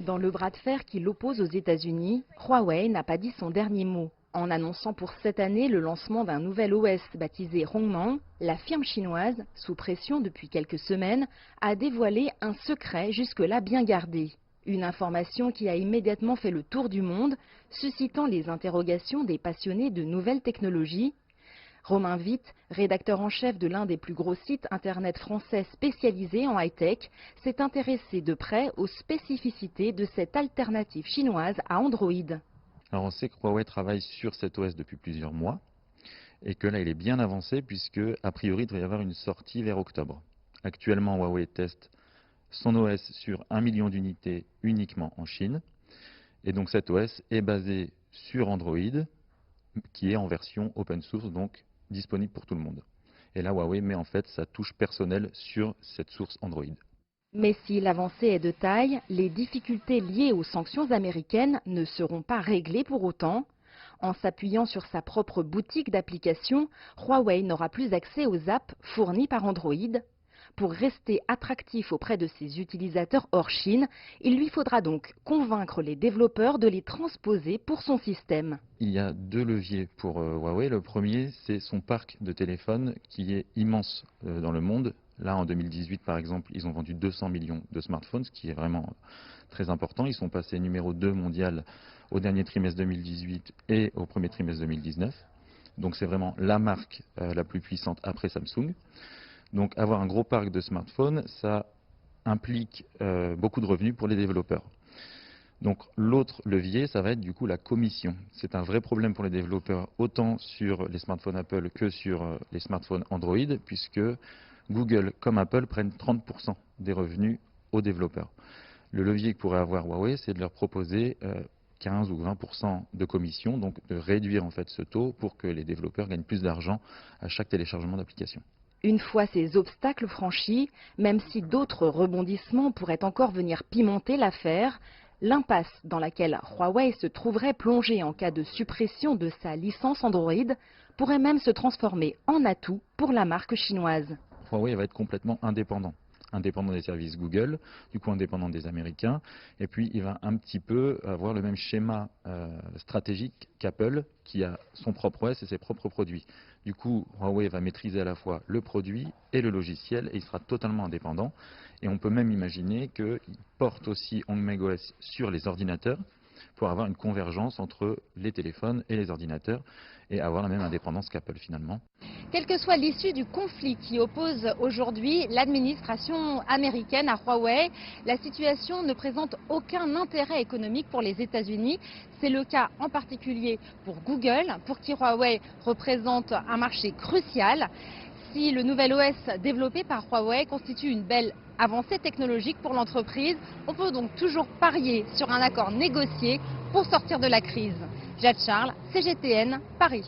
Dans le bras de fer qui l'oppose aux États-Unis, Huawei n'a pas dit son dernier mot. En annonçant pour cette année le lancement d'un nouvel OS baptisé Hongmeng, la firme chinoise, sous pression depuis quelques semaines, a dévoilé un secret jusque-là bien gardé. Une information qui a immédiatement fait le tour du monde, suscitant les interrogations des passionnés de nouvelles technologies. Romain Witt, rédacteur en chef de l'un des plus gros sites internet français spécialisés en high-tech, s'est intéressé de près aux spécificités de cette alternative chinoise à Android. Alors on sait que Huawei travaille sur cet OS depuis plusieurs mois et que là il est bien avancé puisque a priori il devrait y avoir une sortie vers octobre. Actuellement Huawei teste son OS sur 1 million d'unités uniquement en Chine et donc cet OS est basé sur Android qui est en version open source, donc disponible pour tout le monde. Et là, Huawei met en fait sa touche personnelle sur cette source Android. Mais si l'avancée est de taille, les difficultés liées aux sanctions américaines ne seront pas réglées pour autant. En s'appuyant sur sa propre boutique d'applications, Huawei n'aura plus accès aux apps fournies par Android. Pour rester attractif auprès de ses utilisateurs hors Chine, il lui faudra donc convaincre les développeurs de les transposer pour son système. Il y a deux leviers pour Huawei. Le premier, c'est son parc de téléphones qui est immense dans le monde. Là, en 2018, par exemple, ils ont vendu 200 millions de smartphones, ce qui est vraiment très important. Ils sont passés numéro 2 mondial au dernier trimestre 2018 et au premier trimestre 2019. Donc c'est vraiment la marque la plus puissante après Samsung. Donc avoir un gros parc de smartphones, ça implique beaucoup de revenus pour les développeurs. Donc l'autre levier, ça va être du coup la commission. C'est un vrai problème pour les développeurs, autant sur les smartphones Apple que sur les smartphones Android, puisque Google comme Apple prennent 30% des revenus aux développeurs. Le levier que pourrait avoir Huawei, c'est de leur proposer 15 ou 20% de commission, donc de réduire en fait ce taux pour que les développeurs gagnent plus d'argent à chaque téléchargement d'application. Une fois ces obstacles franchis, même si d'autres rebondissements pourraient encore venir pimenter l'affaire, l'impasse dans laquelle Huawei se trouverait plongé en cas de suppression de sa licence Android pourrait même se transformer en atout pour la marque chinoise. Huawei va être complètement indépendant des services Google, du coup indépendant des Américains, et puis il va un petit peu avoir le même schéma stratégique qu'Apple, qui a son propre OS et ses propres produits. Du coup, Huawei va maîtriser à la fois le produit et le logiciel, et il sera totalement indépendant. Et on peut même imaginer qu'il porte aussi Hongmeng OS sur les ordinateurs, pour avoir une convergence entre les téléphones et les ordinateurs, et avoir la même indépendance qu'Apple finalement. Quelle que soit l'issue du conflit qui oppose aujourd'hui l'administration américaine à Huawei, la situation ne présente aucun intérêt économique pour les États-Unis. C'est le cas en particulier pour Google, pour qui Huawei représente un marché crucial. Si le nouvel OS développé par Huawei constitue une belle avancée technologique pour l'entreprise, on peut donc toujours parier sur un accord négocié pour sortir de la crise. Jade Charles, CGTN, Paris.